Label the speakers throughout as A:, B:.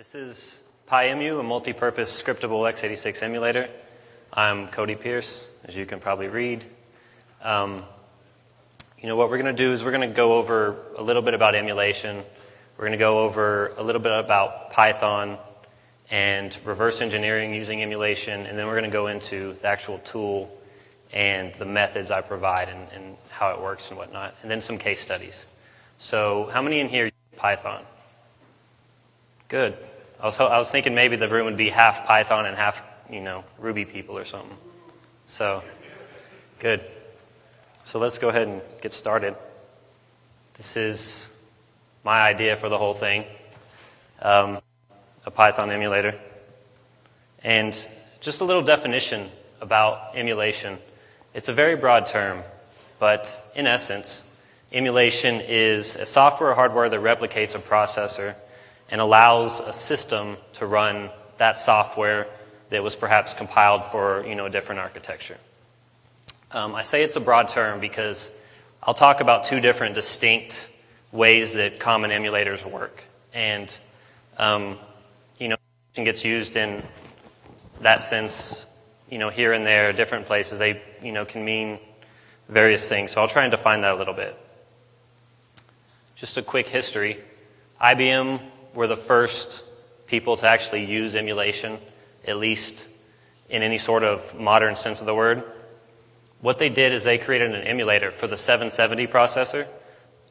A: This is PyEmu, a multi-purpose scriptable x86 emulator. I'm Cody Pierce, as you can probably read. What we're going to do is we're going to go over a little bit about emulation. We're going to go over a little bit about Python and reverse engineering using emulation, and then we're going to go into the actual tool and the methods I provide and how it works and whatnot, and then some case studies. So how many in here use Python? Good. I was thinking maybe the room would be half Python and half, Ruby people or something. So, good. So let's go ahead and get started. This is my idea for the whole thing, a Python emulator. And just a little definition about emulation. It's a very broad term, but in essence, emulation is a software or hardware that replicates a processor and allows a system to run that software that was perhaps compiled for, a different architecture. I say it's a broad term because I'll talk about two different distinct ways that common emulators work. And, emulation gets used in that sense, here and there, different places. They, can mean various things. So I'll try and define that a little bit. Just a quick history. IBM were the first people to actually use emulation, at least in any sort of modern sense of the word. What they did is they created an emulator for the 770 processor,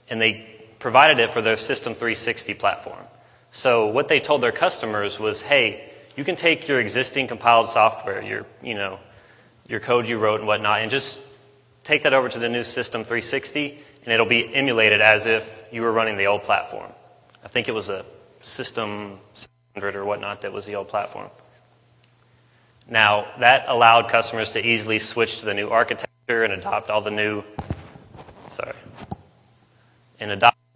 A: and they provided it for their System 360 platform. So what they told their customers was, hey, you can take your existing compiled software, your code you wrote and whatnot, and just take that over to the new System 360, and it'll be emulated as if you were running the old platform. I think it was a System 700 or whatnot that was the old platform. Now, that allowed customers to easily switch to the new architecture and adopt all the new,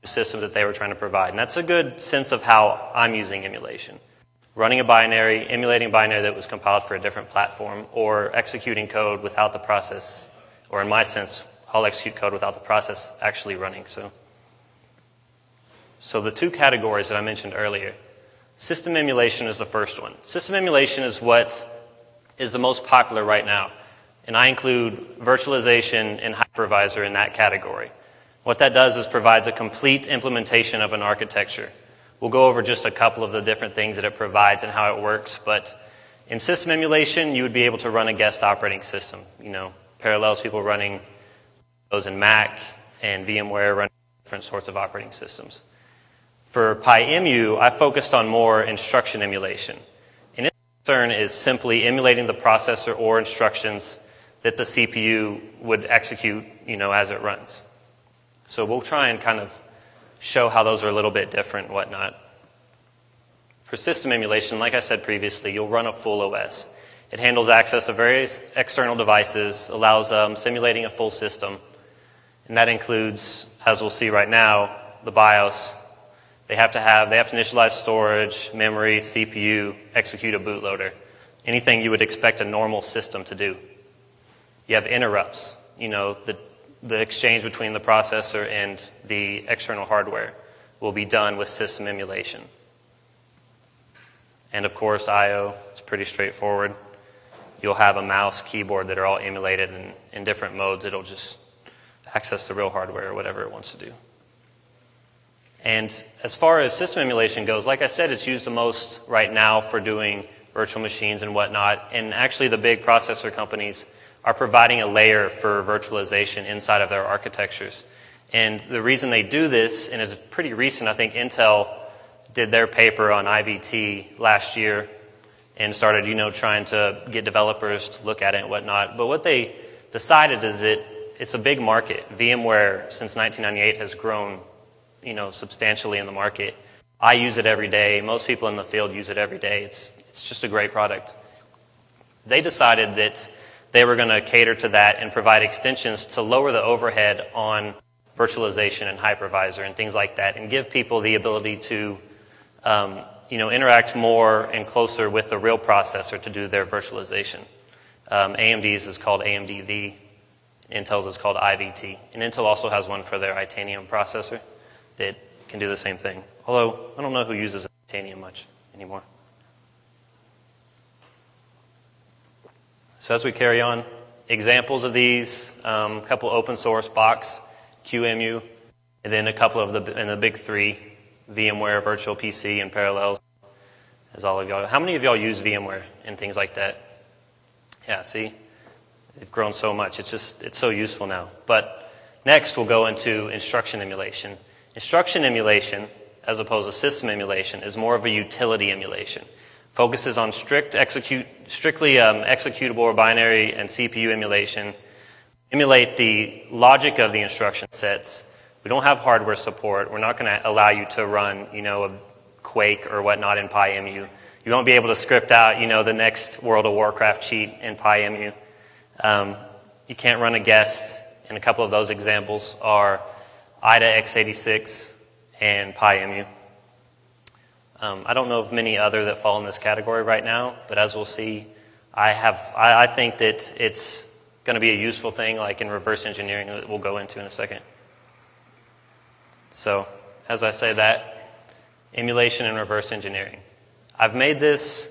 A: system that they were trying to provide. And that's a good sense of how I'm using emulation. Running a binary, emulating a binary that was compiled for a different platform, or executing code without the process, or in my sense, I'll execute code without the process actually running. So the two categories that I mentioned earlier, system emulation is the first one. System emulation is what is the most popular right now. And I include virtualization and hypervisor in that category. What that does is provides a complete implementation of an architecture. We'll go over just a couple of the different things that it provides and how it works, but in system emulation, you would be able to run a guest operating system. Parallels people running those in Mac and VMware running different sorts of operating systems. For PyEmu, I focused on more instruction emulation. And its concern is simply emulating the processor or instructions that the CPU would execute, as it runs. So we'll try and kind of show how those are a little bit different and whatnot. For system emulation, like I said previously, you'll run a full OS. It handles access to various external devices, allows simulating a full system. And that includes, as we'll see right now, the BIOS. They have to initialize storage, memory, CPU, execute a bootloader. Anything you would expect a normal system to do. You have interrupts, the exchange between the processor and the external hardware will be done with system emulation. And of course, I/O, it's pretty straightforward. You'll have a mouse, keyboard that are all emulated and in different modes. It'll just access the real hardware or whatever it wants to do. And as far as system emulation goes, like I said, it's used the most right now for doing virtual machines and whatnot. And actually the big processor companies are providing a layer for virtualization inside of their architectures. And the reason they do this, and it's pretty recent, I think Intel did their paper on IVT last year and started, trying to get developers to look at it and whatnot. But what they decided is that it's a big market. VMware, since 1998, has grown substantially in the market. I use it every day. Most people in the field use it every day. It's just a great product. They decided that they were going to cater to that and provide extensions to lower the overhead on virtualization and hypervisor and things like that, and give people the ability to, interact more and closer with the real processor to do their virtualization. AMD's is called AMD-V. Intel's is called IVT. And Intel also has one for their Itanium processor that can do the same thing. Although, I don't know who uses Itanium much. anymore. So as we carry on, examples of these, a couple open source, Box, QEMU, and then a couple of the big three, VMware, Virtual PC, and Parallels. As all of y'all, how many of y'all use VMware and things like that? Yeah, see, they've grown so much. It's so useful now. But next, we'll go into instruction emulation. Instruction emulation, as opposed to system emulation, is more of a utility emulation. Focuses on strictly executable or binary and CPU emulation. Emulate the logic of the instruction sets. We don't have hardware support. We're not going to allow you to run, a Quake or whatnot in PyEmu. You won't be able to script out, the next World of Warcraft cheat in PyEmu. You can't run a guest, and a couple of those examples are IDA x86 and PyEmu. I don't know of many other that fall in this category right now, but as we'll see, I think that it's going to be a useful thing, like in reverse engineering that we'll go into in a second. So, as I say that, emulation and reverse engineering. I've made this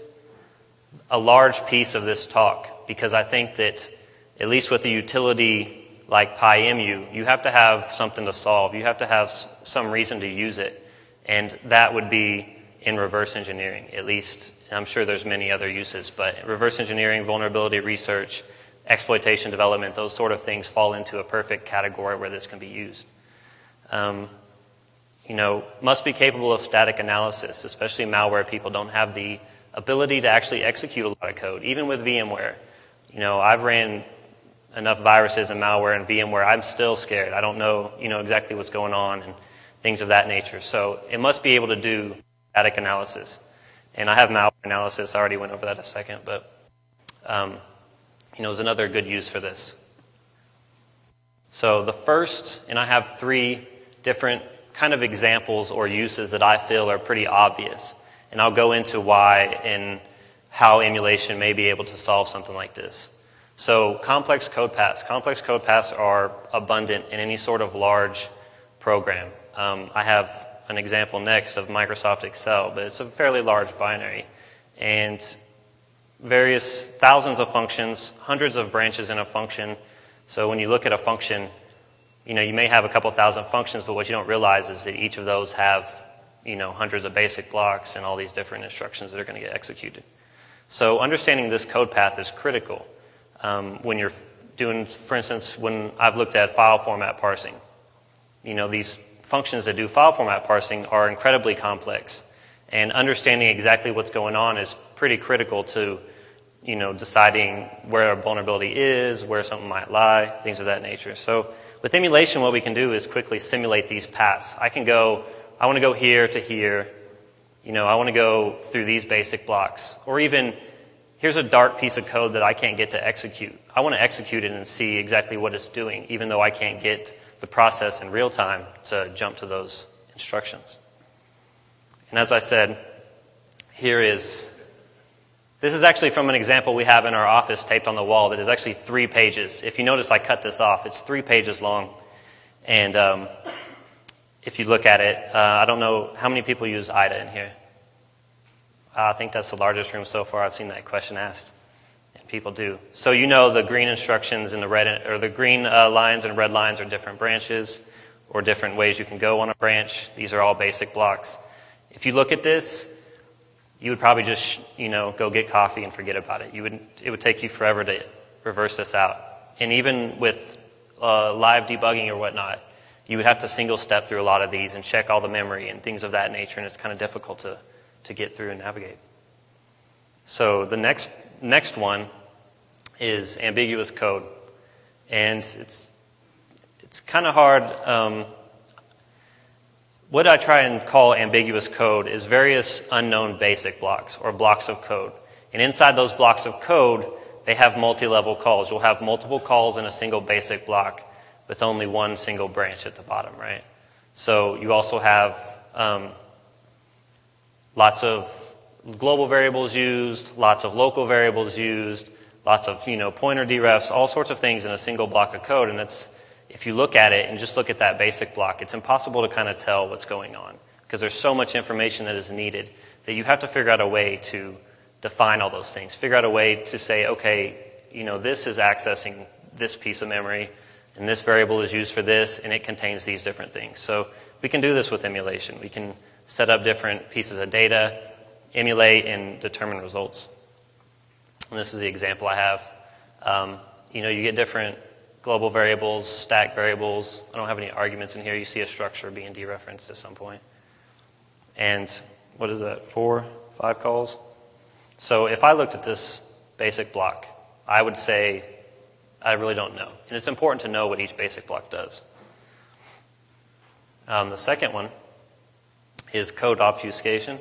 A: a large piece of this talk because I think that, at least with a utility like PyEmu, you have to have something to solve. You have to have some reason to use it, and that would be in reverse engineering, at least. I'm sure there's many other uses, but reverse engineering, vulnerability research, exploitation development, those sort of things fall into a perfect category where this can be used. Must be capable of static analysis, especially malware. People don't have the ability to actually execute a lot of code, even with VMware. I've ran enough viruses and malware in VMware. I'm still scared. I don't know, exactly what's going on and things of that nature. So it must be able to do static analysis. And I have malware analysis. I already went over that a second, but, is another good use for this. So the first, and I have 3 different kind of examples or uses that I feel are pretty obvious. And I'll go into why and how emulation may be able to solve something like this. So complex code paths. Complex code paths are abundant in any sort of large program. I have an example next of Microsoft Excel, but it's a fairly large binary. And various thousands of functions, hundreds of branches in a function. So when you look at a function, you may have a couple thousand functions, but what you don't realize is that each of those have, hundreds of basic blocks and all these different instructions that are going to get executed. So understanding this code path is critical. When you're doing, for instance, when I've looked at file format parsing, these functions that do file format parsing are incredibly complex. And understanding exactly what's going on is pretty critical to, deciding where a vulnerability is, where something might lie, things of that nature. So with emulation, what we can do is quickly simulate these paths. I want to go here to here. I want to go through these basic blocks. Or even, here's a dark piece of code that I can't get to execute. I want to execute it and see exactly what it's doing, even though I can't get the process in real time to jump to those instructions. And as I said, this is actually from an example we have in our office taped on the wall that is actually 3 pages. If you notice, I cut this off. It's 3 pages long. And if you look at it, I don't know how many people use IDA in here. I think that's the largest room so far I've seen that question asked. And people do. So the green instructions and the red, or the green lines and red lines are different branches or different ways you can go on a branch. These are all basic blocks. If you look at this, you would probably just, go get coffee and forget about it. It would take you forever to reverse this out. And even with live debugging or whatnot, you would have to single step through a lot of these and check all the memory and things of that nature, and it's kind of difficult to get through and navigate. So the next one is ambiguous code. And it's kind of hard. What I try and call ambiguous code is various unknown basic blocks or blocks of code. And inside those blocks of code, they have multi-level calls. You'll have multiple calls in a single basic block with only one single branch at the bottom, right? So you also have lots of global variables used, lots of local variables used, lots of, pointer derefs, all sorts of things in a single block of code. And if you look at it and just look at that basic block, it's impossible to kind of tell what's going on because there's so much information that is needed that you have to figure out a way to define all those things. Figure out a way to say, okay, this is accessing this piece of memory, and this variable is used for this, and it contains these different things. So we can do this with emulation. We can set up different pieces of data, emulate, and determine results. And this is the example I have. You get different global variables, stack variables. I don't have any arguments in here. You see a structure being dereferenced at some point. And what is that, 4, 5 calls? So if I looked at this basic block, I would say I really don't know. And it's important to know what each basic block does. The second one is code obfuscation,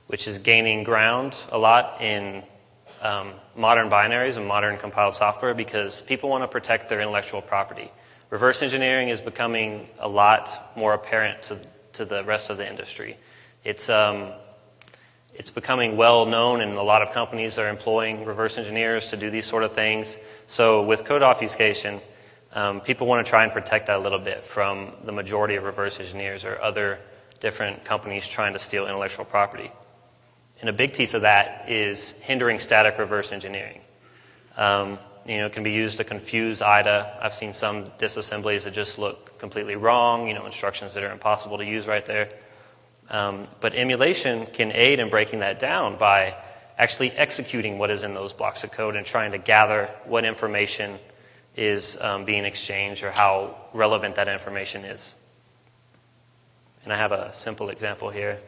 A: which is gaining ground a lot in modern binaries and modern compiled software because people want to protect their intellectual property. Reverse engineering is becoming a lot more apparent to the rest of the industry. It's becoming well known, and a lot of companies are employing reverse engineers to do these sort of things. So with code obfuscation, people want to try and protect that a little bit from the majority of reverse engineers or other different companies trying to steal intellectual property. And a big piece of that is hindering static reverse engineering. It can be used to confuse IDA. I've seen some disassemblies that just look completely wrong, instructions that are impossible to use right there. But emulation can aid in breaking that down by actually executing what is in those blocks of code and trying to gather what information is being exchanged or how relevant that information is. And I have a simple example here.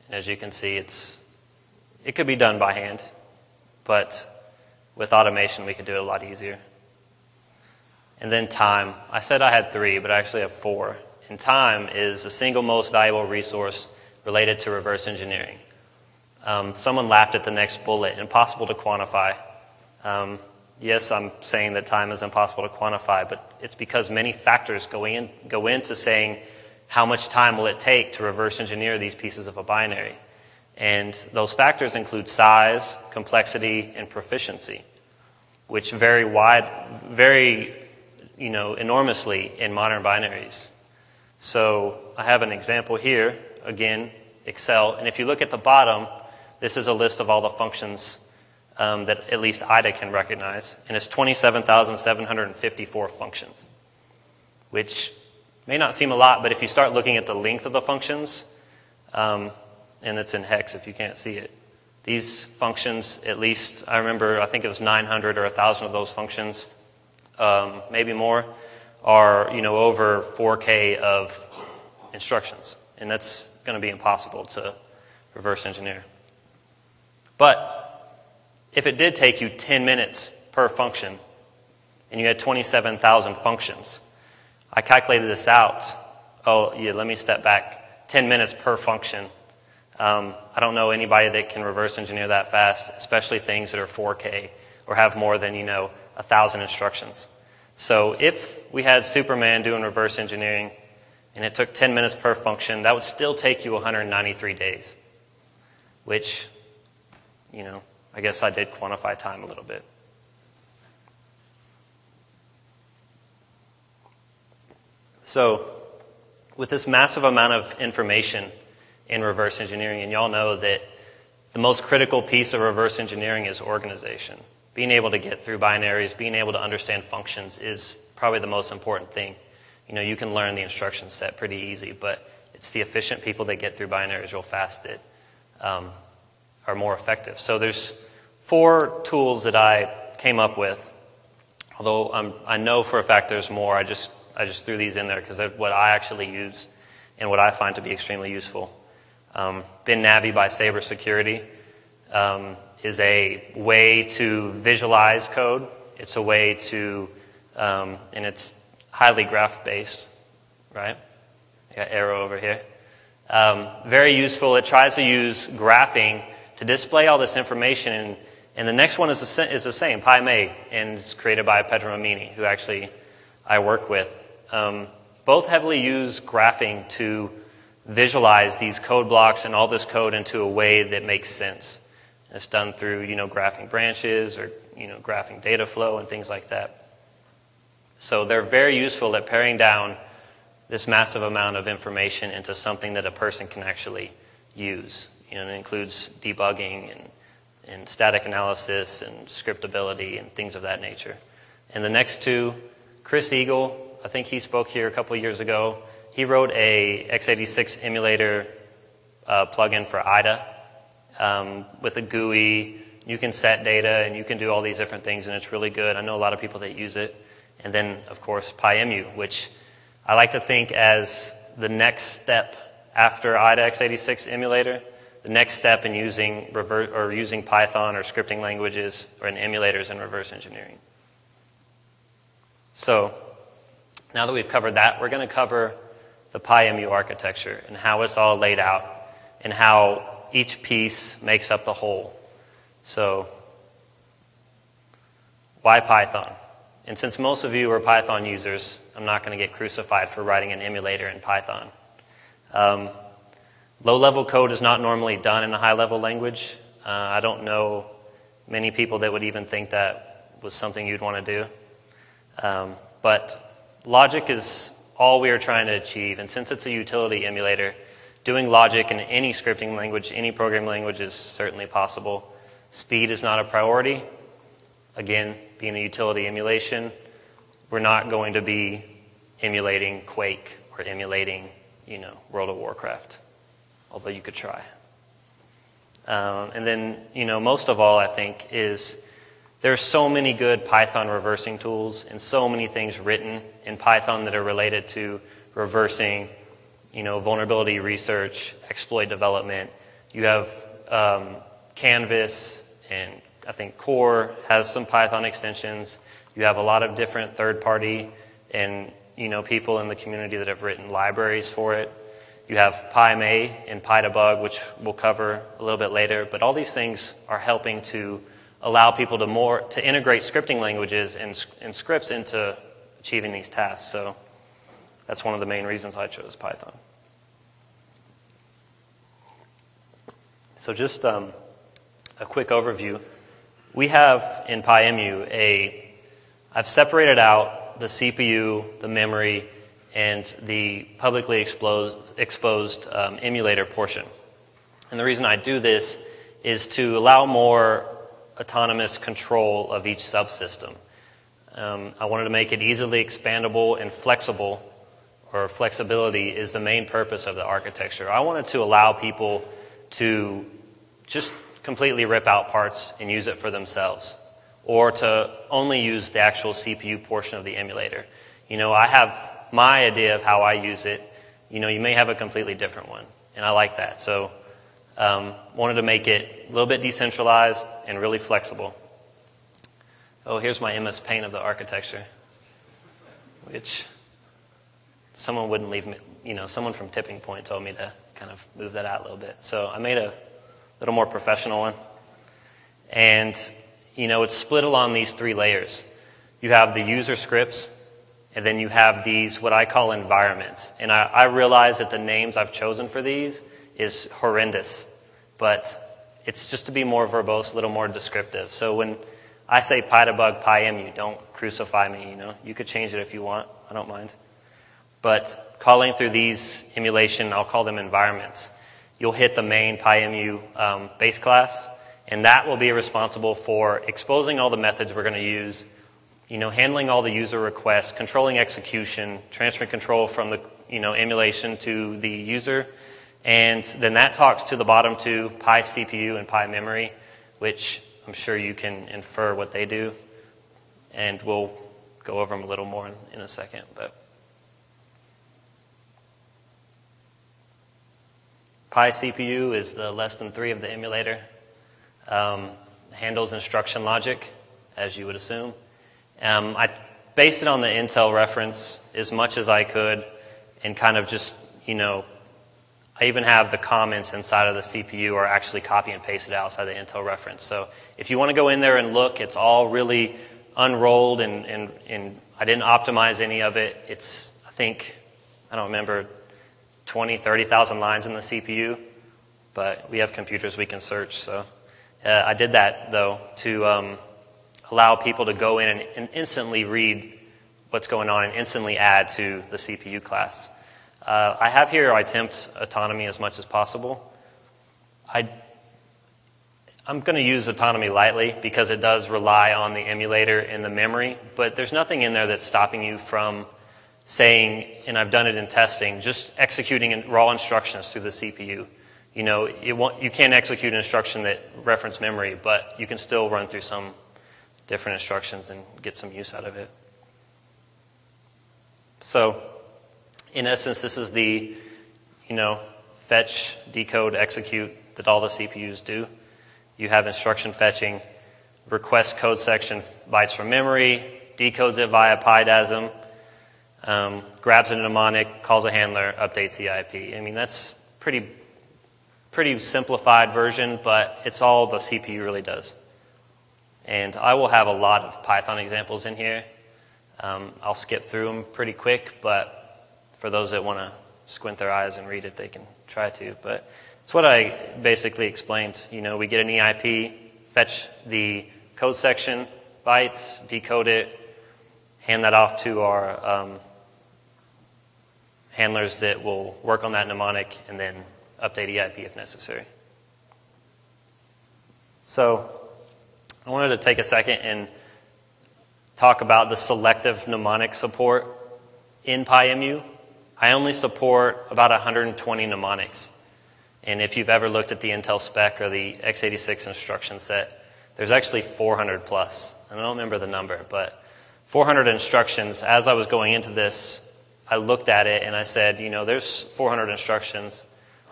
A: And as you can see, it could be done by hand, but with automation we could do it a lot easier. And then time. I said I had 3, but I actually have 4. And time is the single most valuable resource related to reverse engineering. Someone laughed at the next bullet, impossible to quantify. Yes, I'm saying that time is impossible to quantify, but it's because many factors go into saying how much time will it take to reverse engineer these pieces of a binary. And those factors include size, complexity, and proficiency, which vary enormously in modern binaries. So I have an example here, again, Excel, and if you look at the bottom, this is a list of all the functions that at least IDA can recognize, and it's 27,754 functions, which may not seem a lot, but if you start looking at the length of the functions, and it's in hex if you can't see it, these functions, at least, I think it was 900 or 1,000 of those functions, maybe more, are over 4K of instructions, and that's going to be impossible to reverse engineer. But if it did take you 10 minutes per function, and you had 27,000 functions, I calculated this out. Oh, yeah, let me step back. 10 minutes per function. I don't know anybody that can reverse engineer that fast, especially things that are 4K or have more than, 1,000 instructions. So if we had Superman doing reverse engineering and it took 10 minutes per function, that would still take you 193 days, which, I guess I did quantify time a little bit. So with this massive amount of information in reverse engineering, and y'all know that the most critical piece of reverse engineering is organization. Being able to get through binaries, being able to understand functions is probably the most important thing. You can learn the instruction set pretty easy, but it's the efficient people that get through binaries real fast that are more effective. So there's 4 tools that I came up with, although I know for a fact there's more. I just threw these in there because they're what I actually use and what I find to be extremely useful. BinNavi by Sabre Security is a way to visualize code. It's a way to, and it's highly graph-based, right? I got arrow over here. Very useful. It tries to use graphing to display all this information, and the next one is the same, PyMay, and it's created by Pedro Mamini, who actually I work with. Both heavily use graphing to visualize these code blocks and all this code into a way that makes sense. It's done through, graphing branches or, graphing data flow and things like that. So they're very useful at paring down this massive amount of information into something that a person can actually use. You know, it includes debugging and static analysis and scriptability and things of that nature. And the next two, Chris Eagle, I think he spoke here a couple of years ago. He wrote a x86 emulator plugin for IDA with a GUI. You can set data and you can do all these different things, and it's really good. I know a lot of people that use it. And then, of course, PyEmu, which I like to think as the next step after IDA x86 emulator, the next step in using using Python or scripting languages or in emulators and reverse engineering. So now that we've covered that, we're going to cover the PyEmu architecture and how it's all laid out and how each piece makes up the whole. So why Python? And since most of you are Python users, I'm not going to get crucified for writing an emulator in Python. Low-level code is not normally done in a high-level language. I don't know many people that would even think that was something you'd want to do. But logic is all we are trying to achieve. And since it's a utility emulator, doing logic in any scripting language, any programming language is certainly possible. Speed is not a priority. Again, being a utility emulation, we're not going to be emulating Quake or emulating, World of Warcraft, although you could try. And then, most of all, I think, is there's so many good Python reversing tools and so many things written in Python that are related to reversing, vulnerability research, exploit development. You have Canvas, and I think Core has some Python extensions. You have a lot of different third-party and, people in the community that have written libraries for it. You have PyMay and PyDebug, which we'll cover a little bit later. But all these things are helping to allow people to integrate scripting languages and scripts into achieving these tasks. So that's one of the main reasons I chose Python. So just a quick overview. We have in PyEmu I've separated out the CPU, the memory, and the publicly exposed emulator portion. And the reason I do this is to allow more autonomous control of each subsystem. I wanted to make it easily expandable and flexible, or flexibility is the main purpose of the architecture. I wanted to allow people to just completely rip out parts and use it for themselves, or to only use the actual CPU portion of the emulator. I have my idea of how I use it. You may have a completely different one, and I like that. So wanted to make it a little bit decentralized and really flexible. Oh, here's my MS Paint of the architecture, which someone wouldn't leave me, someone from Tipping Point told me to kind of move that out a little bit. So I made a little more professional one. And, it's split along these three layers. You have the user scripts, and then you have these, what I call environments. And I realize that the names I've chosen for these is horrendous, but it's just to be more verbose, a little more descriptive. So when I say PyDebug, PyEmu, don't crucify me, You could change it if you want. I don't mind. But calling through these emulation, I'll call them environments. You'll hit the main PyEmu base class, and that will be responsible for exposing all the methods we're going to use, handling all the user requests, controlling execution, transferring control from the, emulation to the user. And then that talks to the bottom two, PyCPU and PyMemory, which I'm sure you can infer what they do. And we'll go over them a little more in a second. But PyCPU is the less than 3 of the emulator. Handles instruction logic, as you would assume. I based it on the Intel reference as much as I could, and kind of just, I even have the comments inside of the CPU are actually copy and pasted outside the Intel reference. So if you want to go in there and look, it's all really unrolled, and I didn't optimize any of it. It's, I don't remember, 20, 30,000 lines in the CPU, but we have computers we can search. So I did that, though, to allow people to go in and instantly read what's going on and instantly add to the CPU class. I have here I tempt autonomy as much as possible. I'm going to use autonomy lightly because it does rely on the emulator and the memory, but there's nothing in there that's stopping you from saying, and I've done it in testing, just executing raw instructions through the CPU. You know, you can't execute an instruction that reference memory, but you can still run through some different instructions and get some use out of it. So, in essence, this is the, fetch, decode, execute that all the CPUs do. You have instruction fetching, request code section bytes from memory, decodes it via PyDASM, grabs a mnemonic, calls a handler, updates the IP. I mean, that's pretty simplified version, but it's all the CPU really does. And I will have a lot of Python examples in here. I'll skip through them pretty quick, but for those that want to squint their eyes and read it, they can try to. But it's what I basically explained. We get an EIP, fetch the code section, bytes, decode it, hand that off to our handlers that will work on that mnemonic, and then update EIP if necessary. So I wanted to take a second and talk about the selective mnemonic support in PyMU. I only support about 120 mnemonics. And if you've ever looked at the Intel spec or the x86 instruction set, there's actually 400 plus. I don't remember the number, but 400 instructions. As I was going into this, I looked at it and I said, there's 400 instructions.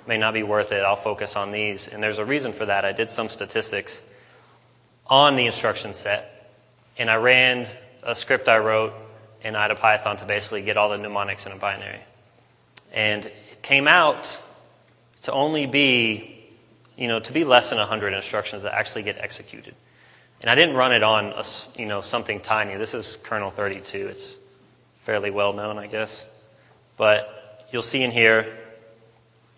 A: May not be worth it. I'll focus on these. And there's a reason for that. I did some statistics on the instruction set, and I ran a script I wrote in IDaPython to basically get all the mnemonics in a binary. And it came out to only be, to be less than 100 instructions that actually get executed. And I didn't run it on, something tiny. This is kernel 32. It's fairly well known, I guess. But you'll see in here,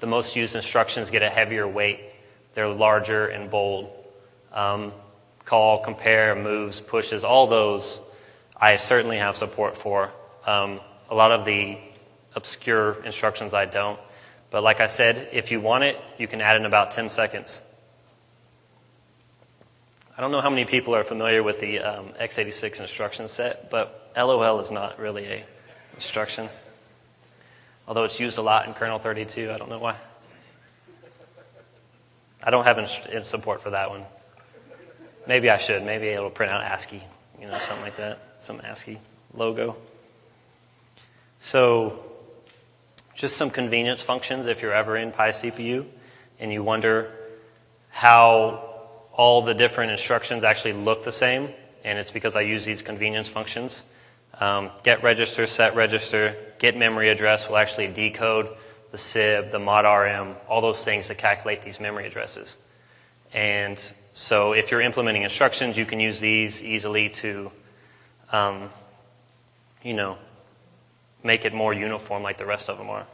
A: the most used instructions get a heavier weight. They're larger and bold. Call, compare, moves, pushes, all those I certainly have support for. A lot of the obscure instructions I don't. But like I said, if you want it, you can add in about 10 seconds. I don't know how many people are familiar with the x86 instruction set, but LOL is not really a instruction. Although it's used a lot in kernel 32, I don't know why. I don't have support for that one. Maybe I should. Maybe it'll print out ASCII, something like that. Some ASCII logo. So, just some convenience functions if you're ever in PyCPU and you wonder how all the different instructions actually look the same, and it's because I use these convenience functions. Get register, set register, get memory address will actually decode the SIB, the modRM, all those things to calculate these memory addresses. And so if you're implementing instructions, you can use these easily to, make it more uniform like the rest of them are.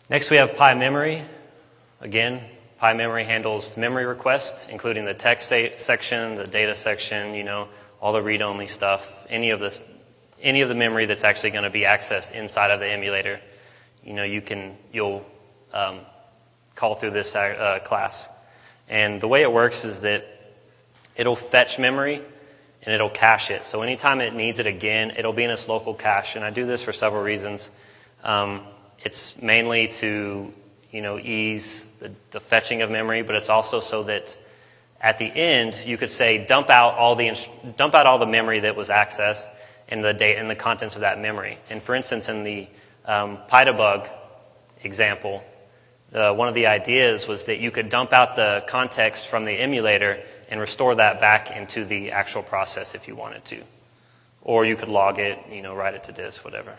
A: Next we have PyMemory. Again, PyMemory handles memory requests, including the text section, the data section, all the read-only stuff, any of the memory that's actually going to be accessed inside of the emulator. You'll call through this class. And the way it works is that it'll fetch memory and it'll cache it. So anytime it needs it again, it'll be in its local cache. And I do this for several reasons. It's mainly to, ease the fetching of memory, but it's also so that at the end, you could say dump out all the memory that was accessed and the contents of that memory. And for instance, in the PyDebug example, one of the ideas was that you could dump out the context from the emulator and restore that back into the actual process if you wanted to. Or you could log it, write it to disk, whatever.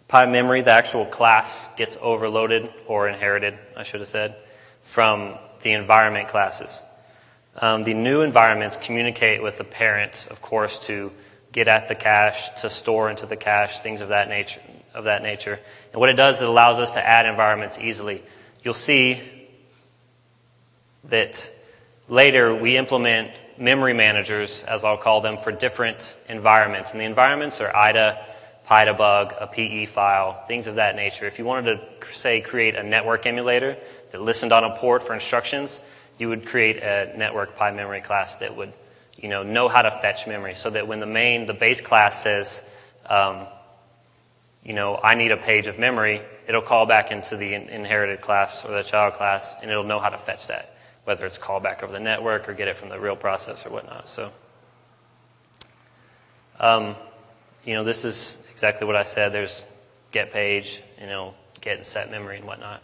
A: PyMemory, the actual class, gets overloaded or inherited, I should have said, from the environment classes. The new environments communicate with the parent, of course, to get at the cache, to store into the cache, things of that nature. And what it does is it allows us to add environments easily. You'll see that later we implement memory managers, as I'll call them, for different environments. And the environments are IDA, PyDebug, a PE file, things of that nature. If you wanted to, say, create a network emulator that listened on a port for instructions, you would create a network PyMemory class that would, know how to fetch memory, so that when the base class says, I need a page of memory, it'll call back into the inherited class or the child class, and it'll know how to fetch that, whether it's call back over the network or get it from the real process or whatnot. So, this is exactly what I said. There's get page, get and set memory and whatnot.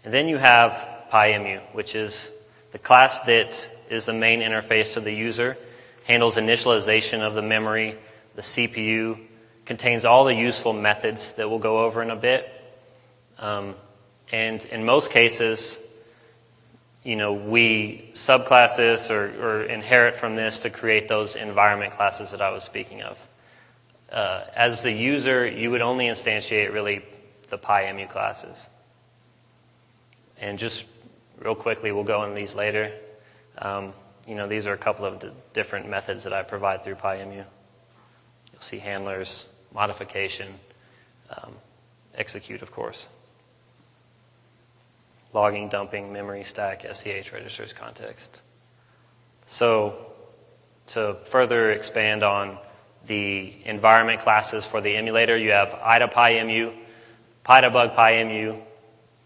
A: And then you have PyEmu, which is the class that is the main interface to the user, handles initialization of the memory, the CPU, contains all the useful methods that we'll go over in a bit. And in most cases, we subclass this or inherit from this to create those environment classes that I was speaking of. As the user, you would only instantiate really the PyEmu classes. And just real quickly, we'll go into these later. These are a couple of different methods that I provide through PyEmu. You'll see handlers, modification, execute, of course. Logging, dumping, memory, stack, SEH, registers, context. So to further expand on the environment classes for the emulator, you have IDA PyEmu, PyDebug PyEmu,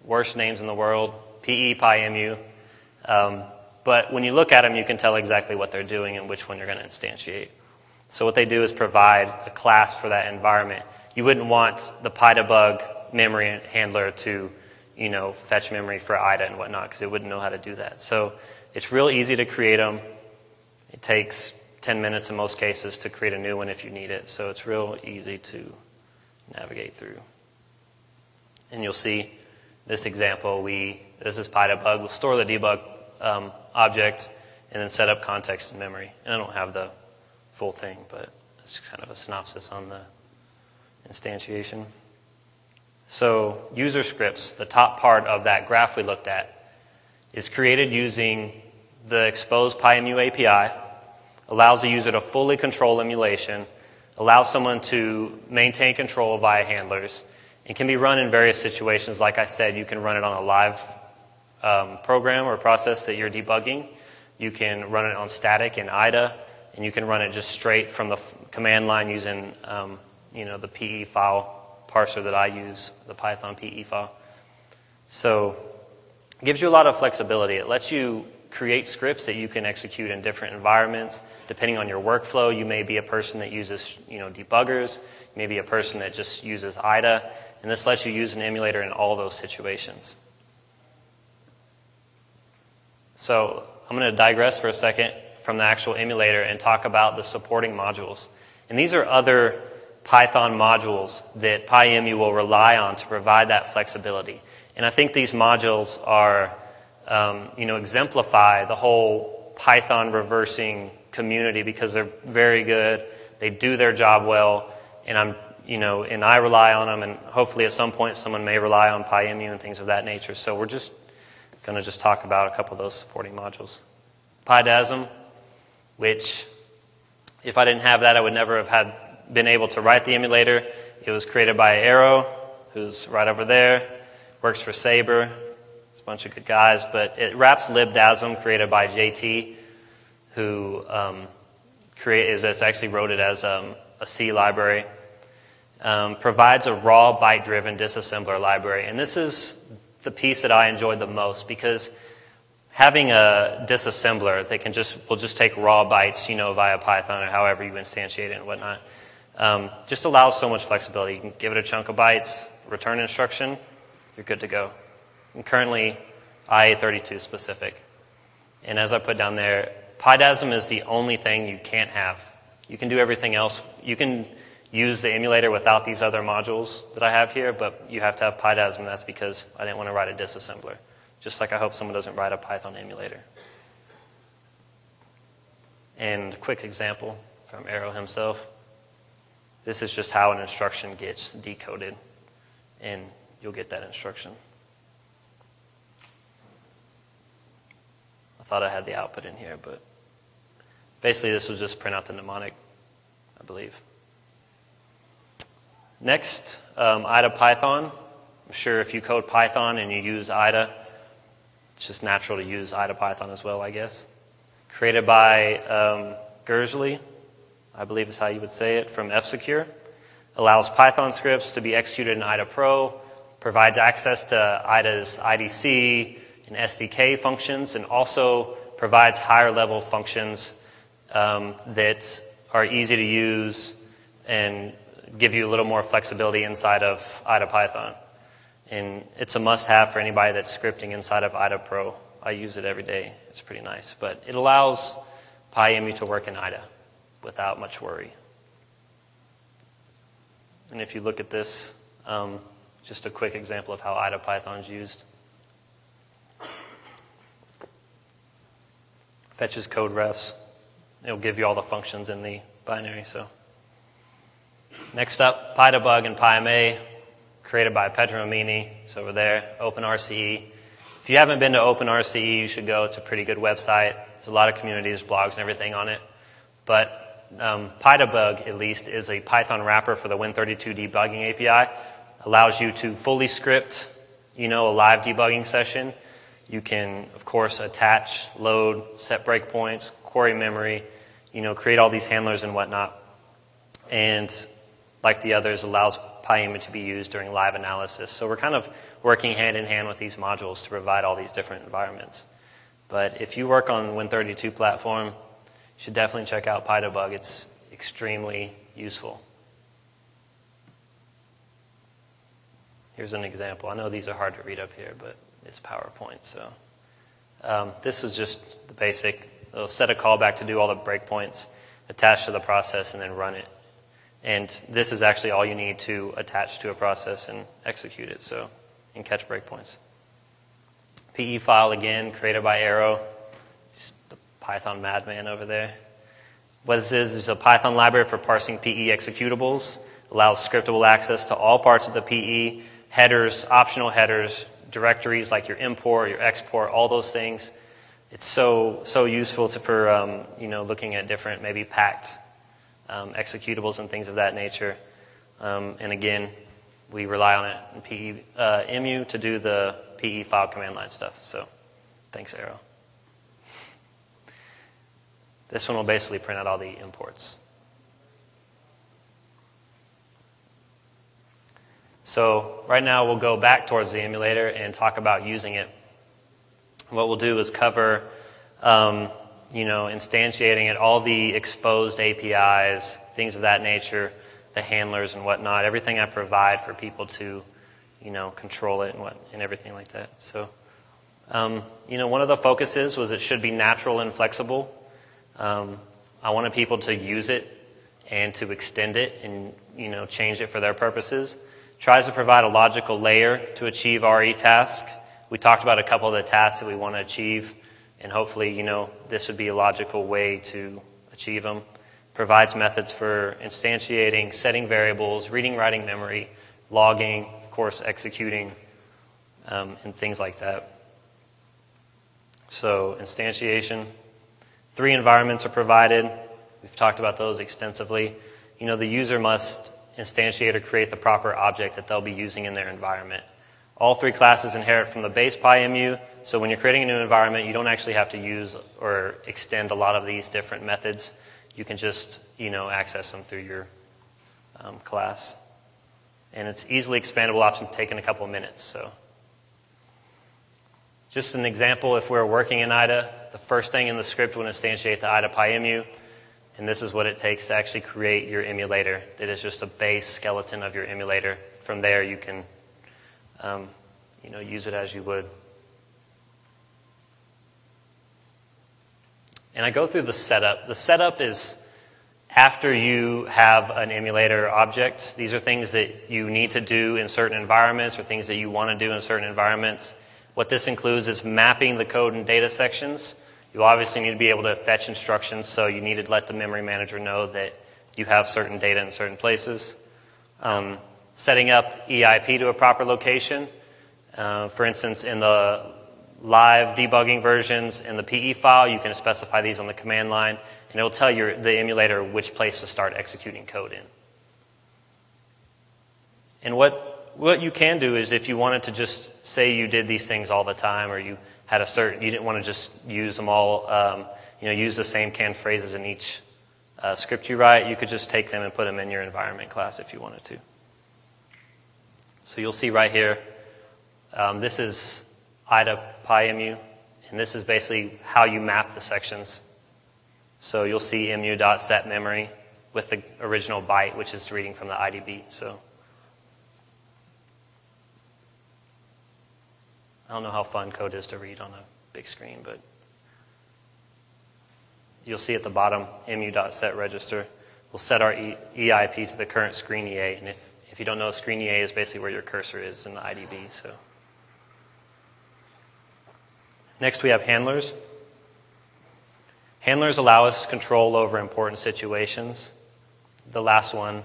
A: worst names in the world, PE PyEmu. But when you look at them, you can tell exactly what they're doing and which one you're going to instantiate. So what they do is provide a class for that environment. You wouldn't want the PyDebug memory handler to, fetch memory for IDA and whatnot, because it wouldn't know how to do that. So it's real easy to create them. It takes 10 minutes in most cases to create a new one if you need it. So it's real easy to navigate through. And you'll see this example. This is PyDebug. We'll store the debug object and then set up context and memory. And I don't have the full thing, but it's kind of a synopsis on the instantiation. So user scripts, the top part of that graph we looked at, is created using the exposed PyEmu API, allows the user to fully control emulation, allows someone to maintain control via handlers, and can be run in various situations. Like I said, you can run it on a live program or process that you're debugging. You can run it on static in IDA, and you can run it just straight from the command line using the PE file parser that I use, the Python PE file. So it gives you a lot of flexibility. It lets you create scripts that you can execute in different environments. Depending on your workflow, you may be a person that uses debuggers, you may be a person that just uses IDA, and this lets you use an emulator in all those situations. So I'm going to digress for a second from the actual emulator and talk about the supporting modules. And these are other Python modules that PyEmu will rely on to provide that flexibility. And I think these modules are, exemplify the whole Python reversing community, because they're very good. They do their job well, and I rely on them, and hopefully at some point someone may rely on PyEmu and things of that nature. So we're just going to talk about a couple of those supporting modules. PyDASM, which if I didn't have that, I would never have been able to write the emulator. It was created by Arrow, who's right over there, works for Sabre. It's a bunch of good guys, but it wraps libdasm, created by JT, who actually wrote it as a C library. Provides a raw byte-driven disassembler library, and this is the piece that I enjoyed the most, because having a disassembler that will just take raw bytes, via Python or however you instantiate it and whatnot, just allows so much flexibility. You can give it a chunk of bytes, return instruction, you're good to go. And currently, IA32 specific. And as I put down there, PyDASM is the only thing you can't have. You can do everything else. You can use the emulator without these other modules that I have here, but you have to have PyDASM. That's because I didn't want to write a disassembler. Just like I hope someone doesn't write a Python emulator. And a quick example from Arrow himself. This is just how an instruction gets decoded, and you'll get that instruction. I thought I had the output in here, but Basically, this was just print out the mnemonic, I believe. Next, IDA Python. I'm sure if you code Python and you use IDA, it's just natural to use IDA Python as well, I guess. Created by Gersley, I believe is how you would say it, from F-Secure. Allows Python scripts to be executed in IDA Pro, provides access to IDA's IDC and SDK functions, and also provides higher level functions that are easy to use and give you a little more flexibility inside of IDA Python. And it's a must-have for anybody that's scripting inside of IDA Pro. I use it every day. It's pretty nice. But it allows PyEmu to work in IDA without much worry. And if you look at this, just a quick example of how IDA Python is used. Fetches code refs. It'll give you all the functions in the binary. So next up, PyDebug and PyMA, created by Pedro Amini. It's over there, OpenRCE. If you haven't been to OpenRCE, you should go. It's a pretty good website. There's a lot of communities, blogs, and everything on it. But PyDebug, at least, is a Python wrapper for the Win32 debugging API. Allows you to fully script, a live debugging session. You can, of course, attach, load, set breakpoints, query memory, create all these handlers and whatnot. And like the others, allows PyEmu to be used during live analysis. So we're kind of working hand in hand with these modules to provide all these different environments. But if you work on Win32 platform, you should definitely check out PyDebug. It's extremely useful. Here's an example. I know these are hard to read up here, but it's PowerPoint. So this is just the basic. It'll set a callback to do all the breakpoints, attach to the process, and then run it. And this is actually all you need to attach to a process and execute it, so and catch breakpoints. PE file, again, created by Arrow. Just the Python madman over there. What this is a Python library for parsing PE executables. Allows scriptable access to all parts of the PE, headers, optional headers, directories like your import, your export, all those things. It's so useful for looking at different maybe packed executables and things of that nature. And again, we rely on it in PEMU to do the PE file command line stuff. So thanks, Arrow. This one will basically print out all the imports. So right now we'll go back towards the emulator and talk about using it. What we'll do is cover, instantiating it, all the exposed APIs, things of that nature, the handlers and whatnot, everything I provide for people to, control it and everything like that. So, one of the focuses was it should be natural and flexible. I wanted people to use it and to extend it and, change it for their purposes. Tries to provide a logical layer to achieve RE task. We talked about a couple of the tasks that we want to achieve, and hopefully, this would be a logical way to achieve them. Provides methods for instantiating, setting variables, reading, writing memory, logging, of course, executing, and things like that. So, instantiation. 3 environments are provided. We've talked about those extensively. The user must instantiate or create the proper object that they'll be using in their environment. All 3 classes inherit from the base PyEmu, so when you're creating a new environment, you don't actually have to use or extend a lot of these different methods. You can just, access them through your class. And it's easily expandable, often taking a couple of minutes. So, just an example, if we're working in IDA, the first thing in the script would instantiate the IDA PyEmu, and this is what it takes to actually create your emulator. It is just a base skeleton of your emulator. From there, you can use it as you would. And I go through the setup. The setup is after you have an emulator object. These are things that you need to do in certain environments or things that you want to do in certain environments. What this includes is mapping the code and data sections. You obviously need to be able to fetch instructions, so you need to let the memory manager know that you have certain data in certain places. Setting up EIP to a proper location. For instance, in the live debugging versions in the PE file, you can specify these on the command line. and it'll tell the emulator which place to start executing code in. And what you can do is if you wanted to just say you did these things all the time, or you had you didn't want to just use them all, use the same canned phrases in each script you write, you could just take them and put them in your environment class if you wanted to. So you'll see right here, this is IDA PyEmu, and this is basically how you map the sections. So you'll see emu.setMemory with the original byte, which is reading from the IDB. So I don't know how fun code is to read on a big screen, but you'll see at the bottom, emu.setRegister. We'll set our EIP to the current screen EA, and if you don't know, screen EA is basically where your cursor is in the IDB. So next we have handlers. Handlers allow us control over important situations. The last one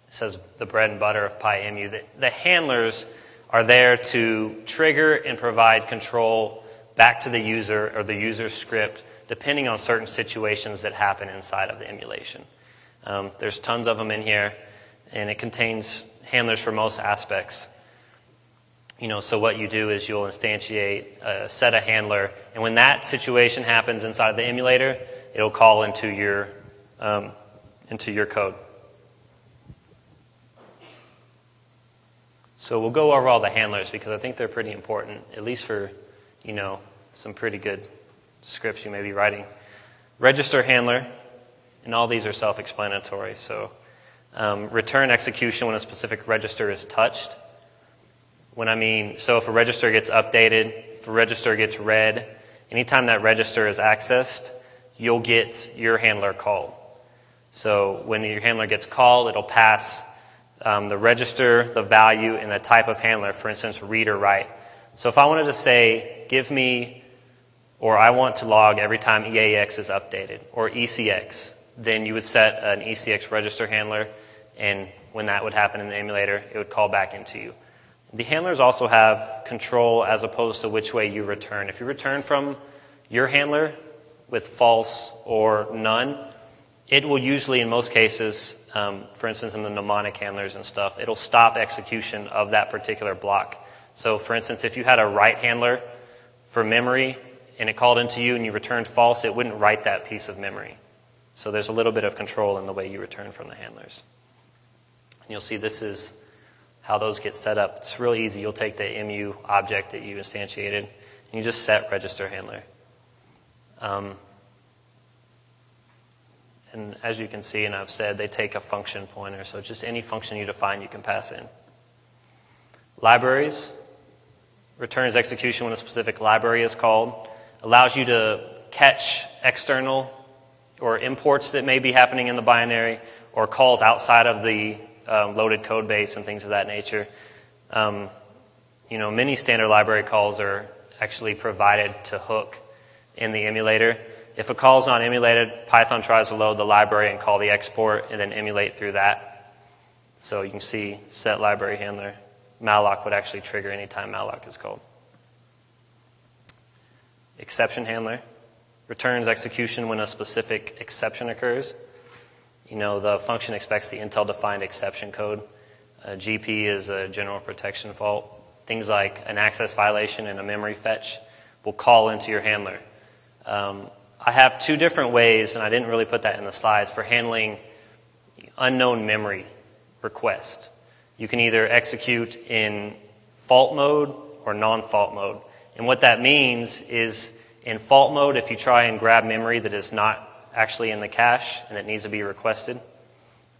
A: says the bread and butter of PyEmu. The handlers are there to trigger and provide control back to the user or the user's script, depending on certain situations that happen inside of the emulation. There's tons of them in here, and it contains handlers for most aspects. So what you do is you'll instantiate, set a handler, and when that situation happens inside of the emulator, it'll call into your code. So we'll go over all the handlers because I think they're pretty important, at least for, some pretty good scripts you may be writing. Register handler, and all these are self-explanatory. So return execution when a specific register is touched. So if a register gets updated, if a register gets read, anytime that register is accessed, you'll get your handler called. So when your handler gets called, it'll pass the register, the value, and the type of handler, for instance, read or write. So if I wanted to say, give me, or I want to log every time EAX is updated, or ECX, then you would set an ECX register handler, and when that would happen in the emulator, it would call back into you. The handlers also have control as opposed to which way you return. If you return from your handler with false or none, it will usually, in most cases, for instance, in the mnemonic handlers and stuff, it'll stop execution of that particular block. So, for instance, if you had a write handler for memory and it called into you and you returned false, it wouldn't write that piece of memory. So there's a little bit of control in the way you return from the handlers. And you'll see this is how those get set up. It's really easy. You'll take the emu object that you instantiated and you just set register handler. And as you can see, and I've said, they take a function pointer. So just any function you define, you can pass in. Libraries. Returns execution when a specific library is called. Allows you to catch external or imports that may be happening in the binary or calls outside of the loaded code base and things of that nature. Many standard library calls are actually provided to hook in the emulator. If a call is not emulated, Python tries to load the library and call the export and then emulate through that. So you can see set library handler. Malloc would actually trigger anytime malloc is called. Exception handler. Returns execution when a specific exception occurs. The function expects the Intel-defined exception code. GP is a general protection fault. Things like an access violation and a memory fetch will call into your handler. I have two different ways, and I didn't really put that in the slides, for handling unknown memory request. You can either execute in fault mode or non-fault mode. And what that means is in fault mode, if you try and grab memory that is not actually in the cache and that needs to be requested,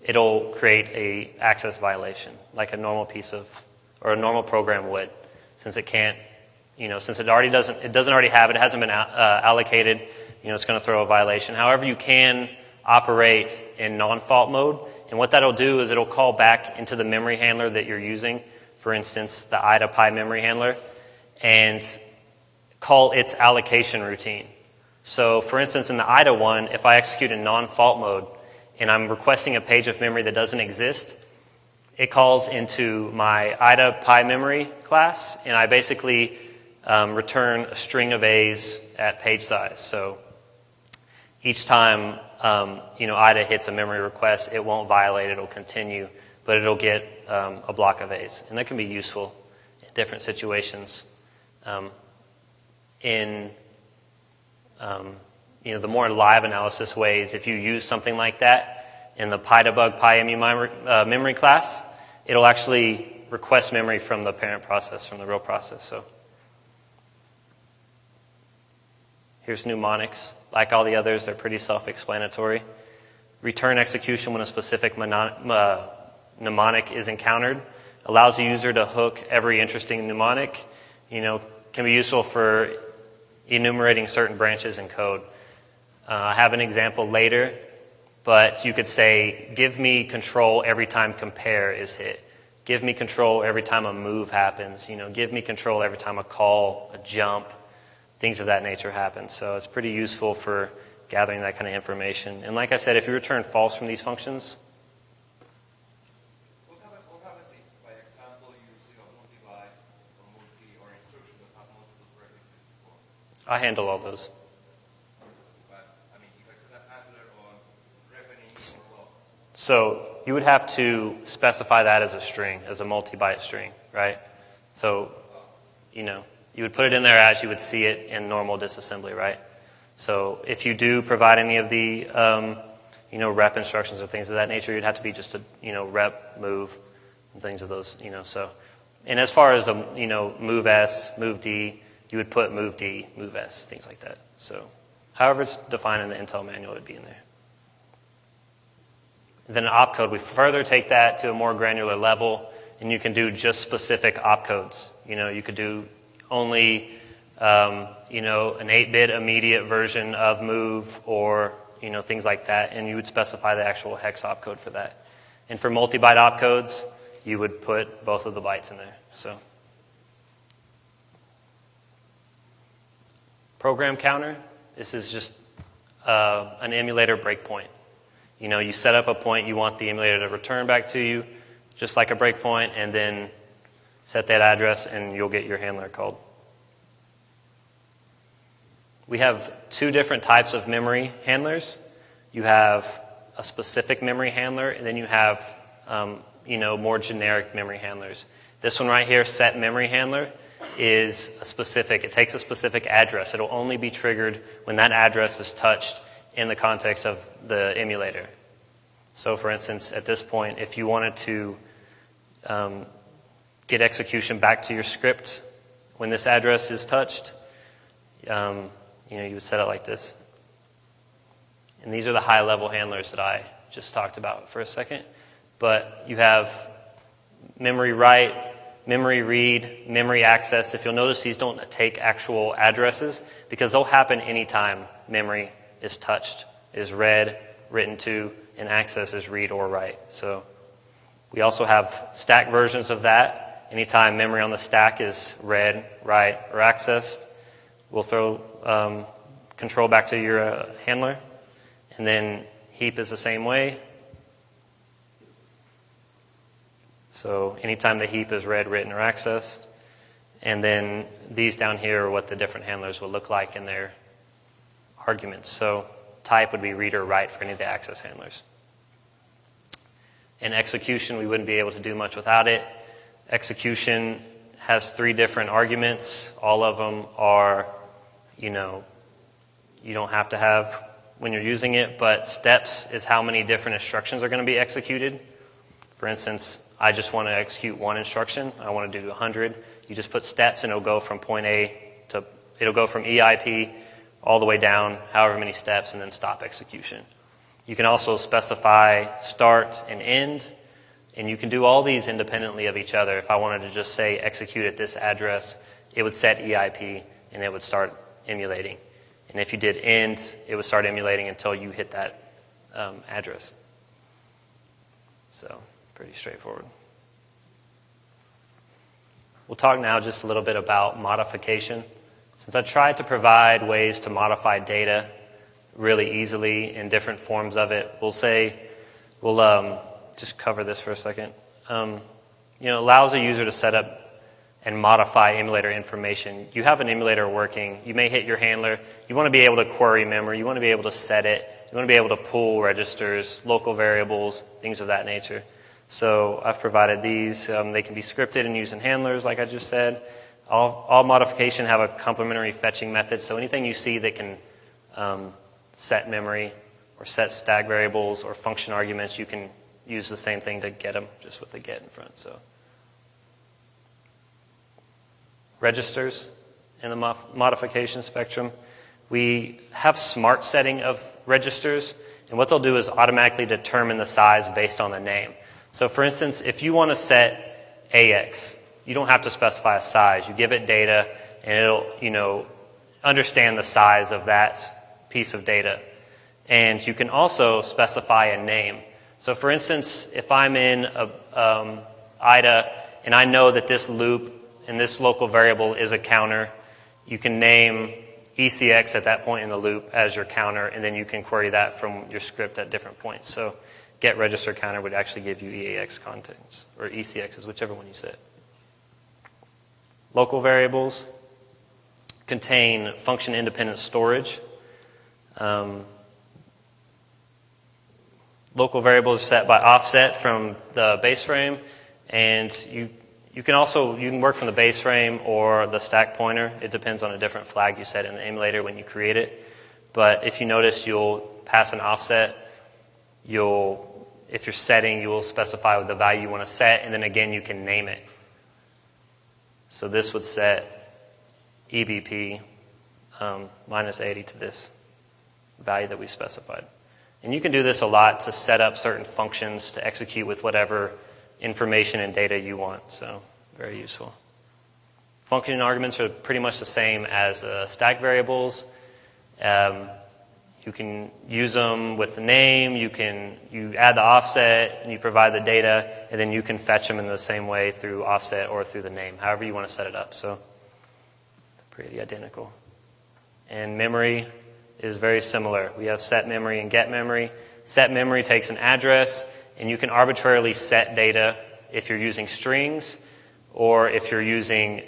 A: it'll create a access violation like a normal a normal program would, since it can't, since it doesn't already have it, hasn't been allocated, it's going to throw a violation. However, you can operate in non-fault mode, and what that'll do is it'll call back into the memory handler that you're using, for instance, the IDA PyMemory handler, and call its allocation routine. So, for instance, in the IDA one, if I execute in non-fault mode and I'm requesting a page of memory that doesn't exist, it calls into my IDA PyMemory class, and I basically return a string of A's at page size. So each time IDA hits a memory request, it won't violate, it'll continue, but it'll get a block of A's. And that can be useful in different situations. In the more live analysis ways, if you use something like that in the PyDebug PyEmu memory class, it'll actually request memory from the parent process, from the real process. So here's mnemonics. Like all the others, they're pretty self-explanatory. Return execution when a specific mnemonic is encountered. Allows the user to hook every interesting mnemonic. Can be useful for enumerating certain branches in code. I have an example later, but you could say, give me control every time compare is hit. Give me control every time a move happens. Give me control every time a call, a jump, things of that nature happen. So it's pretty useful for gathering that kind of information. And like I said, if you return false from these functions,
B: what happens if, by example, you see a multiply or multi or instruction that have multiple prefixes before?
A: I handle all those.
B: But, if I set an handler on revenue or what?
A: So you would have to specify that as a string, as a multi-byte string, right? So, you would put it in there as you would see it in normal disassembly, right? So if you do provide any of the, rep instructions or things of that nature, you'd have to be just a, rep, move, and things of those, so. And as far as, move S, move D, you would put move D, move S, things like that. So however it's defined in the Intel manual, it would be in there. And then opcode, we further take that to a more granular level, and you can do just specific opcodes. You could do only, an 8-bit immediate version of move or, things like that, and you would specify the actual hex opcode for that. And for multi-byte opcodes, you would put both of the bytes in there. So, program counter, this is just an emulator breakpoint. You set up a point you want the emulator to return back to you, just like a breakpoint, and then set that address and you'll get your handler called. We have two different types of memory handlers. You have a specific memory handler, and then you have, more generic memory handlers. This one right here, set memory handler, is it takes a specific address. It'll only be triggered when that address is touched in the context of the emulator. So for instance, at this point, if you wanted to get execution back to your script when this address is touched, you would set it like this. And these are the high-level handlers that I just talked about for a second. But you have memory write, memory read, memory access. If you'll notice, these don't take actual addresses because they'll happen anytime memory is touched, is read, written to, and access is read or write. So we also have stack versions of that. Anytime memory on the stack is read, write, or accessed, we'll throw control back to your handler. And then heap is the same way. So anytime the heap is read, written, or accessed. And then these down here are what the different handlers will look like in their arguments. So type would be read or write for any of the access handlers. In execution, we wouldn't be able to do much without it. Execution has 3 different arguments. All of them are, you don't have to have when you're using it, but steps is how many different instructions are going to be executed. For instance, I just want to execute one instruction. I want to do 100. You just put steps and it'll go from point A to, it'll go from EIP all the way down, however many steps, and then stop execution. You can also specify start and end, and you can do all these independently of each other. If I wanted to just say execute at this address, it would set EIP and it would start emulating. And if you did end, it would start emulating until you hit that address. So, pretty straightforward. We'll talk now just a little bit about modification. Since I tried to provide ways to modify data really easily in different forms of it, we'll just cover this for a second. It allows a user to set up and modify emulator information. You have an emulator working. You may hit your handler. You want to be able to query memory. You want to be able to set it You want to be able to pull registers, local variables, things of that nature. So I've provided these. They can be scripted and used in handlers, like I just said. All modification have a complementary fetching method. So anything you see that can set memory or set stack variables or function arguments, you can use the same thing to get them, just with the get in front. So registers in the modification spectrum. We have smart setting of registers, and what they'll do is automatically determine the size based on the name. So for instance, if you want to set AX, you don't have to specify a size. You give it data, and it'll, understand the size of that piece of data. And you can also specify a name. So for instance, if I'm in IDA, and I know that this loop and this local variable is a counter, you can name ECX at that point in the loop as your counter, and then you can query that from your script at different points. So get register counter would actually give you EAX contents, or ECXs, whichever one you set. Local variables contain function-independent storage. Local variables are set by offset from the base frame, and you can work from the base frame or the stack pointer. It depends on a different flag you set in the emulator when you create it. But if you notice, you'll pass an offset. If you're setting, you will specify the value you want to set, and then again you can name it. So this would set EBP minus 80 to this value that we specified. And you can do this a lot to set up certain functions to execute with whatever information and data you want. So very useful. Function arguments are pretty much the same as stack variables. You can use them with the name. You add the offset, and you provide the data, and then you can fetch them in the same way through offset or through the name, however you want to set it up. So pretty identical. And memory is very similar. We have set memory and get memory. Set memory takes an address, and you can arbitrarily set data if you're using strings, or if you're using,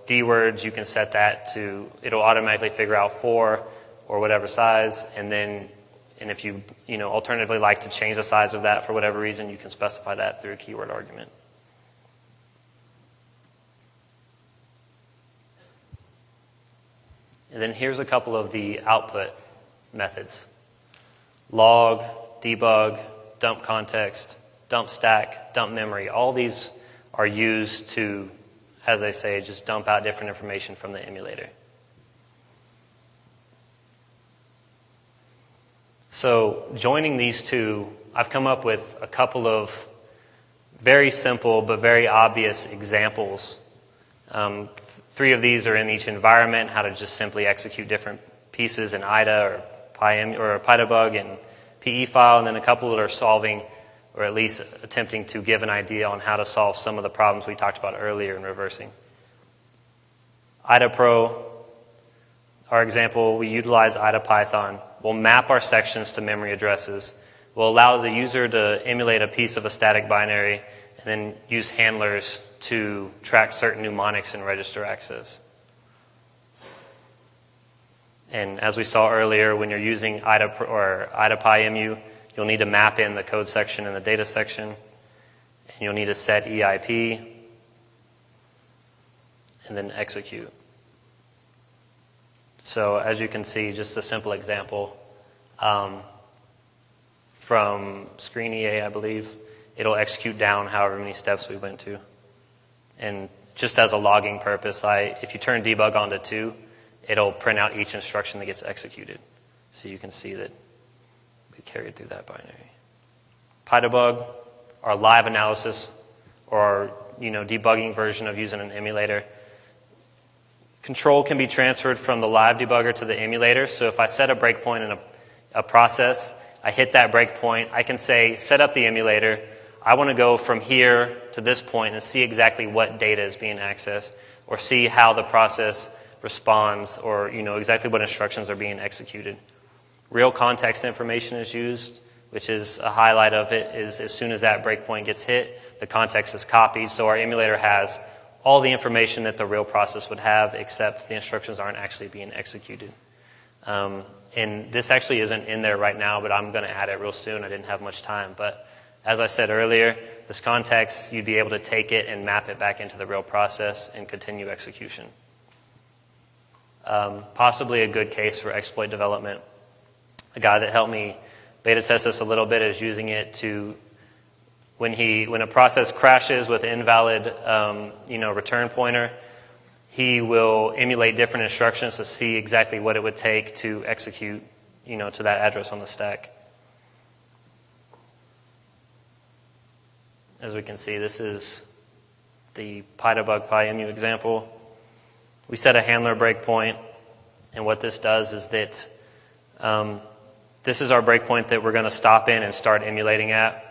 A: D words, you can set that to, it'll automatically figure out 4 or whatever size, and if you, alternatively like to change the size of that for whatever reason, you can specify that through a keyword argument. And then here's a couple of the output methods. Log, debug, dump context, dump stack, dump memory. All these are used to, as I say, just dump out different information from the emulator. So joining these two, I've come up with a couple of very simple but very obvious examples. 3 of these are in each environment, how to just simply execute different pieces in IDA or PyDebug and PE file, and then a couple that are solving, or at least attempting to give an idea on how to solve some of the problems we talked about earlier in reversing. IDA Pro, our example, we utilize IDA Python. We'll map our sections to memory addresses. We'll allow the user to emulate a piece of a static binary and then use handlers to track certain mnemonics and register access. And as we saw earlier, when you're using IDA or IDA PyMU, you'll need to map in the code section and the data section, and you'll need to set EIP, and then execute. So as you can see, just a simple example from screen EA, I believe, it'll execute down however many steps we went to. And just as a logging purpose, if you turn debug on to 2, it'll print out each instruction that gets executed. So you can see that we carried through that binary. PyDebug, our live analysis, or our debugging version of using an emulator. Control can be transferred from the live debugger to the emulator. So if I set a breakpoint in a process, I hit that breakpoint, I can say, set up the emulator. I want to go from here to this point and see exactly what data is being accessed, or see how the process responds, or exactly what instructions are being executed. Real context information is used, which is a highlight of it, is as soon as that breakpoint gets hit, the context is copied, so our emulator has all the information that the real process would have, except the instructions aren't actually being executed. And this actually isn't in there right now, but I'm going to add it real soon. I didn't have much time. But as I said earlier, this context, you'd be able to take it and map it back into the real process and continue execution. Possibly a good case for exploit development. A guy that helped me beta test this a little bit is using it to, when a process crashes with invalid return pointer, he will emulate different instructions to see exactly what it would take to execute to that address on the stack. As we can see, this is the PyDebug PyEmu example. We set a handler breakpoint, and what this does is that this is our breakpoint that we're going to stop in and start emulating at.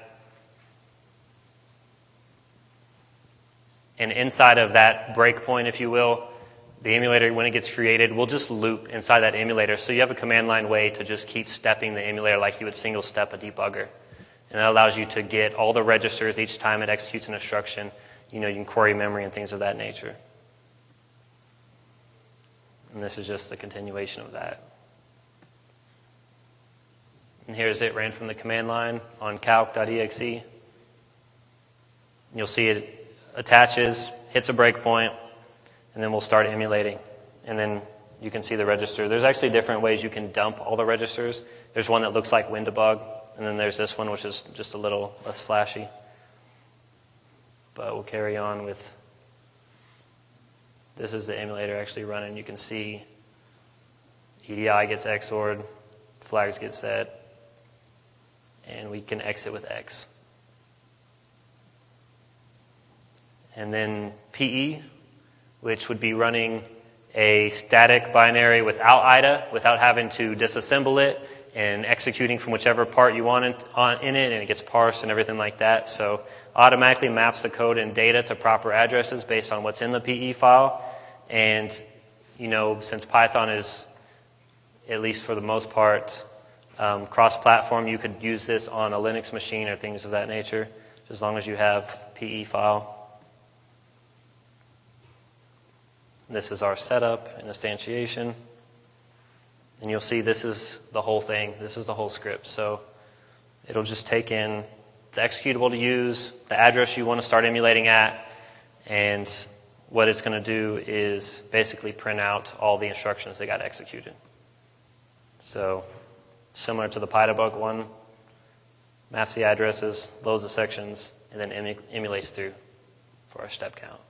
A: And inside of that breakpoint, if you will, the emulator, when it gets created, will just loop inside that emulator. So you have a command line way to just keep stepping the emulator like you would single step a debugger. And that allows you to get all the registers each time it executes an instruction. You can query memory and things of that nature. And this is just the continuation of that. And here's it ran from the command line on calc.exe. You'll see it attaches, hits a breakpoint, and then we'll start emulating. And then you can see the register. There's actually different ways you can dump all the registers. There's one that looks like WinDebug, and then there's this one which is just a little less flashy. But we'll carry on with, this is the emulator actually running. You can see EDI gets XORed, flags get set, and we can exit with X. And then PE, which would be running a static binary without IDA, without having to disassemble it and executing from whichever part you want in it, and it gets parsed and everything like that. So automatically maps the code and data to proper addresses based on what's in the PE file. And, since Python is, at least for the most part, cross-platform, you could use this on a Linux machine or things of that nature, as long as you have PE file. This is our setup and instantiation. And you'll see this is the whole thing. This is the whole script. So it'll just take in the executable to use, the address you want to start emulating at, and what it's going to do is basically print out all the instructions that got executed. So similar to the PyDebug one, maps the addresses, loads the sections, and then emulates through for our step count.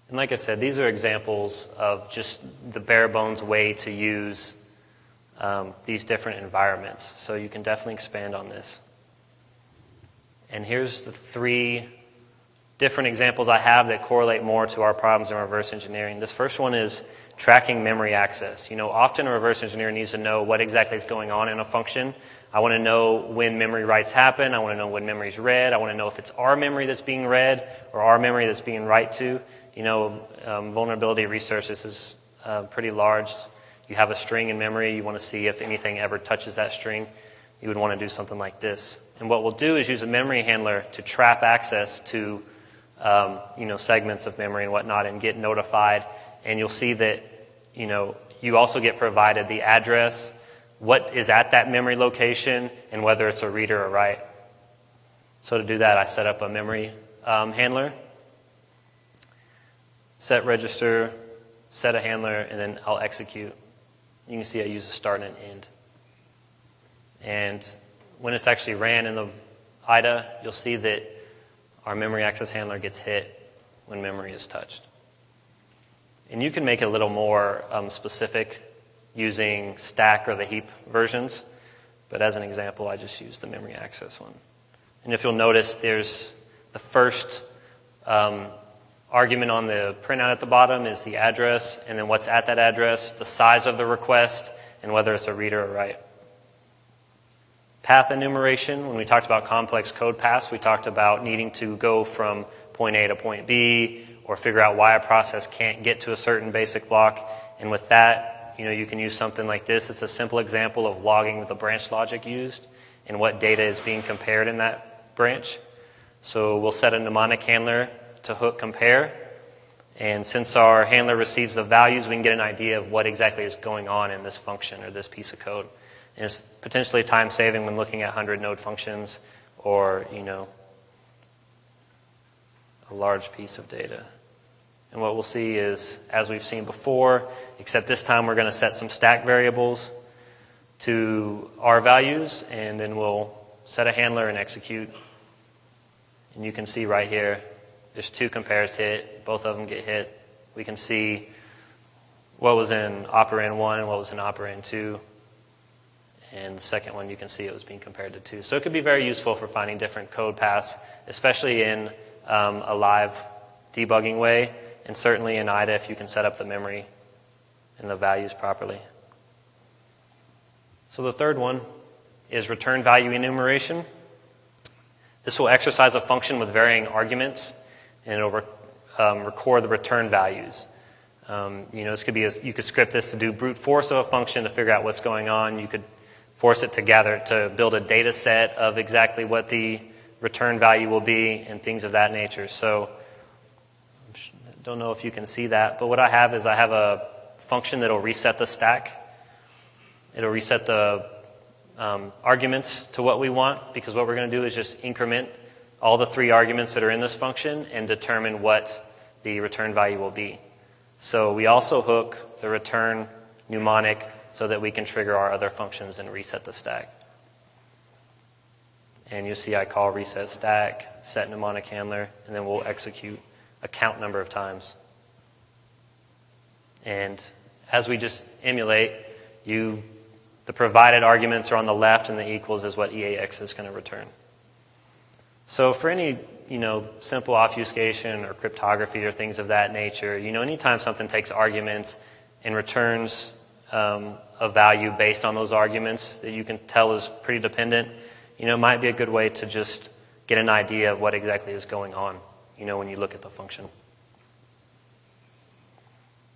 A: And like I said, these are examples of just the bare bones way to use these different environments. So you can definitely expand on this. And here's the 3 different examples I have that correlate more to our problems in reverse engineering. This first one is tracking memory access. Often a reverse engineer needs to know what exactly is going on in a function. I want to know when memory writes happen. I want to know when memory is read. I want to know if it's our memory that's being read or our memory that's being write to. Vulnerability research is pretty large. You have a string in memory. You want to see if anything ever touches that string. You would want to do something like this. And what we'll do is use a memory handler to trap access to segments of memory and whatnot and get notified. And you'll see that you also get provided the address, what is at that memory location, and whether it's a read or a write. So to do that, I set up a memory handler. Set register, set a handler, and then I'll execute. You can see I use a start and an end. And when it's actually ran in the IDA, you'll see that our memory access handler gets hit when memory is touched. And you can make it a little more specific using stack or the heap versions. But as an example, I just used the memory access one. And if you'll notice, there's the first argument on the printout at the bottom is the address, and then what's at that address, the size of the request, and whether it's a read or a write. Path enumeration, when we talked about complex code paths, we talked about needing to go from point A to point B, or figure out why a process can't get to a certain basic block. And with that, you can use something like this. It's a simple example of logging the branch logic used and what data is being compared in that branch. So we'll set a mnemonic handler to hook compare. And since our handler receives the values, we can get an idea of what exactly is going on in this function or this piece of code. And it's potentially time-saving when looking at 100-node functions or, a large piece of data. And what we'll see is, as we've seen before, except this time we're going to set some stack variables to our values, and then we'll set a handler and execute. And you can see right here, there's 2 compares hit. Both of them get hit. We can see what was in operand 1 and what was in operand 2. And the second one, you can see it was being compared to 2. So it could be very useful for finding different code paths, especially in a live debugging way, and certainly in IDA if you can set up the memory and the values properly. So the third one is return value enumeration. This will exercise a function with varying arguments, and it'll record the return values. This could be you could script this to do brute force of a function to figure out what's going on. You could force it to build a data set of exactly what the return value will be and things of that nature. So I don't know if you can see that, but what I have is I have a function that will reset the stack. It'll reset the arguments to what we want, because what we're going to do is just increment all the 3 arguments that are in this function and determine what the return value will be. So we also hook the return mnemonic so that we can trigger our other functions and reset the stack. And you see I call reset stack, set mnemonic handler, and then we'll execute a count number of times. And as we just emulate, the provided arguments are on the left, and the equals is what EAX is going to return. So for any, simple obfuscation or cryptography or things of that nature, anytime something takes arguments and returns a value based on those arguments that you can tell is pretty dependent, it might be a good way to just get an idea of what exactly is going on, when you look at the function.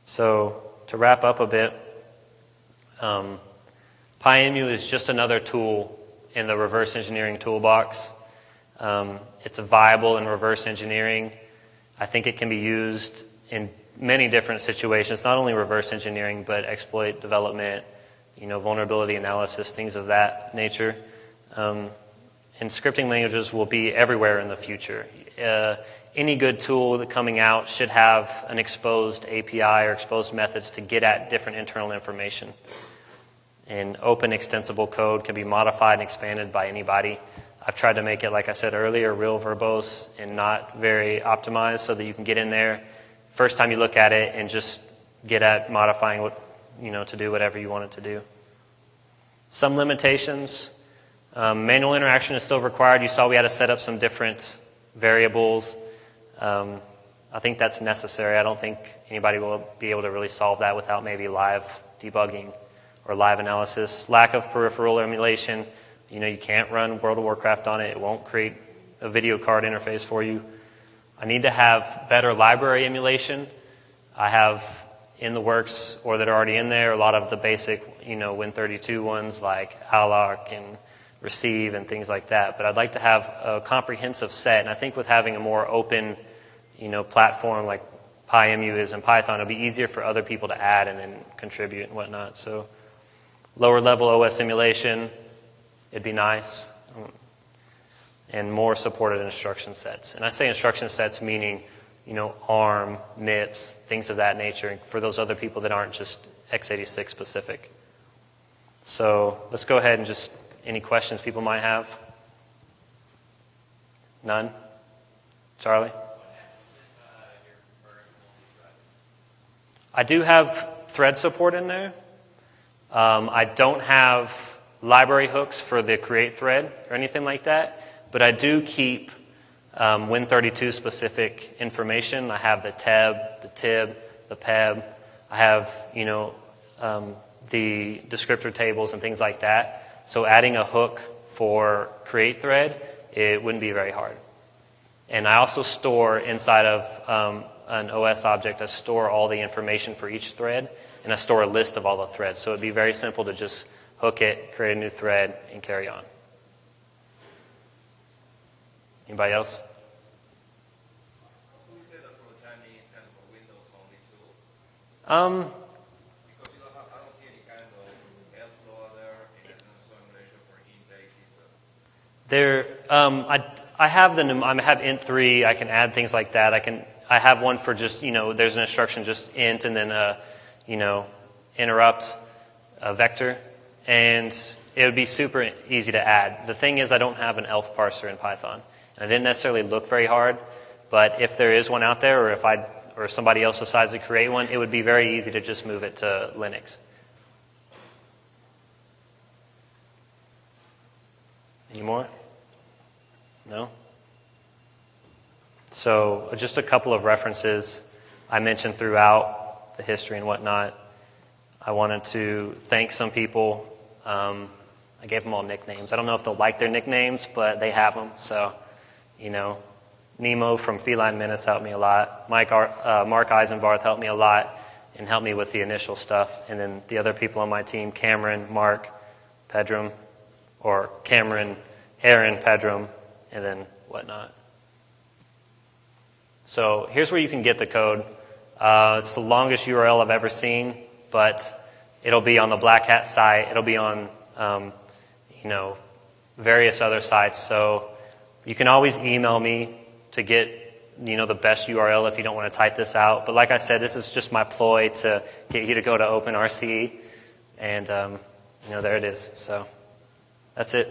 A: So to wrap up a bit, PyEmu is just another tool in the reverse engineering toolbox. It's viable in reverse engineering. I think it can be used in many different situations, not only reverse engineering, but exploit development, vulnerability analysis, things of that nature. And scripting languages will be everywhere in the future. Any good tool that coming out should have an exposed API or exposed methods to get at different internal information. And open extensible code can be modified and expanded by anybody. I've tried to make it, like I said earlier, real verbose and not very optimized so that you can get in there first time you look at it and just get at modifying what, to do whatever you want it to do. Some limitations. Manual interaction is still required. You saw we had to set up some different variables. I think that's necessary. I don't think anybody will be able to really solve that without maybe live debugging or live analysis. Lack of peripheral emulation. You can't run World of Warcraft on it. It won't create a video card interface for you. I need to have better library emulation. I have in the works, or that are already in there, a lot of the basic, Win32 ones like alloc and receive and things like that. But I'd like to have a comprehensive set. And I think with having a more open, platform like PyEmu is in Python, it'll be easier for other people to add and then contribute and whatnot. So lower level OS emulation, it'd be nice. And more supported instruction sets. And I say instruction sets meaning, ARM, MIPS, things of that nature, for those other people that aren't just x86 specific. So let's go ahead and just, any questions people might have? None? Charlie? I do have thread support in there. I don't have library hooks for the create thread or anything like that, but I do keep Win32 specific information. I have the TEB, the TIB, the PEB. I have, the descriptor tables and things like that. So adding a hook for create thread, it wouldn't be very hard. And I also store inside of an OS object, I store all the information for each thread, and I store a list of all the threads. So it'd be very simple to just hook it, create a new thread, and carry on. Anybody else?
B: We say that for the time being, it's kind of a window Because I don't see any kind of airflow there, and there's no swing ratio for intake.
A: I have I have int3. I can add things like that. I have one for just, there's an instruction just int and then interrupt a vector, and it would be super easy to add. The thing is, I don't have an ELF parser in Python, and I didn't necessarily look very hard. But if there is one out there, or somebody else decides to create one, it would be very easy to just move it to Linux. Any more? No? So just a couple of references I mentioned throughout the history and whatnot. I wanted to thank some people. I gave them all nicknames. I don't know if they'll like their nicknames, but they have them. So, Nemo from Feline Menace helped me a lot. Mark Eisenbarth helped me a lot and helped me with the initial stuff. And then the other people on my team, Cameron, Mark, Pedram, or Cameron, Aaron, Pedram, and then whatnot. So here's where you can get the code. It's the longest URL I've ever seen, but it'll be on the Black Hat site. It'll be on, various other sites. So you can always email me to get, the best URL if you don't want to type this out. But like I said, this is just my ploy to get you to go to OpenRCE. And, there it is. So that's it.